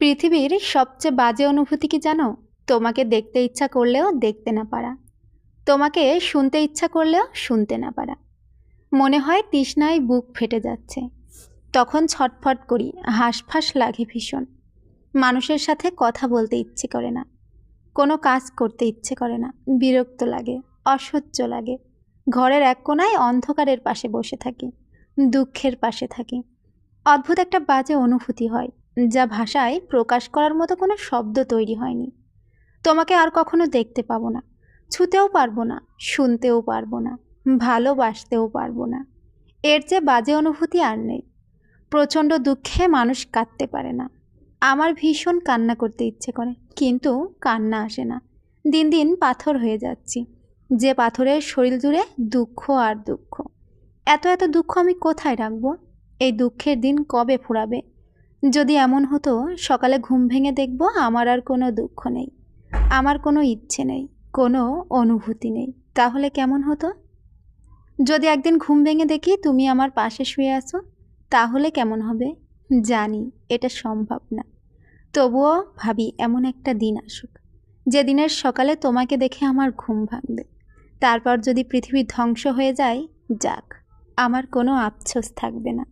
পৃথিবীর সবচেয়ে বাজে অনুভূতি কি জানো? তোমাকে দেখতে ইচ্ছা করলেও দেখতে না পারা, তোমাকে শুনতে ইচ্ছা করলেও শুনতে না পারা। মনে হয় তৃষ্ণায় বুক ফেটে যাচ্ছে। তখন ছটফট করি, হাঁসফাঁস লাগে ভীষণ। মানুষের সাথে কথা বলতে ইচ্ছে করে না, কোনো কাজ করতে ইচ্ছে করে না, বিরক্ত লাগে, অসহ্য লাগে। ঘরের এক কোণায় অন্ধকারের পাশে বসে থাকি, দুঃখের পাশে থাকি। অদ্ভুত একটা বাজে অনুভূতি হয়, যা ভাষায় প্রকাশ করার মতো কোনো শব্দ তৈরি হয়নি। তোমাকে আর কখনো দেখতে পাবো না, ছুঁতেও পারবো না, শুনতেও পারবো না, ভালোবাসতেও পারবো না। এর যে বাজে অনুভূতি আর নেই। প্রচণ্ড দুঃখে মানুষ কাঁদতে পারে না। আমার ভীষণ কান্না করতে ইচ্ছে করে, কিন্তু কান্না আসে না। দিন দিন পাথর হয়ে যাচ্ছি, যে পাথরের শরীর জুড়ে দুঃখ আর দুঃখ। এত এত দুঃখ আমি কোথায় রাখবো? এই দুঃখের দিন কবে ফুরাবে? যদি এমন হতো সকালে ঘুম ভেঙে দেখব আমার আর কোনো দুঃখ নেই, আমার কোনো ইচ্ছে নেই, কোনো অনুভূতি নেই, তাহলে কেমন হতো? যদি একদিন ঘুম ভেঙে দেখি তুমি আমার পাশে শুয়ে আছো, তাহলে কেমন হবে? জানি এটা সম্ভব না, তবুও ভাবি এমন একটা দিন আসুক, যে দিনের সকালে তোমাকে দেখে আমার ঘুম ভাঙবে। তারপর যদি পৃথিবী ধ্বংস হয়ে যায়, যাক, আমার কোনো আফসোস থাকবে না।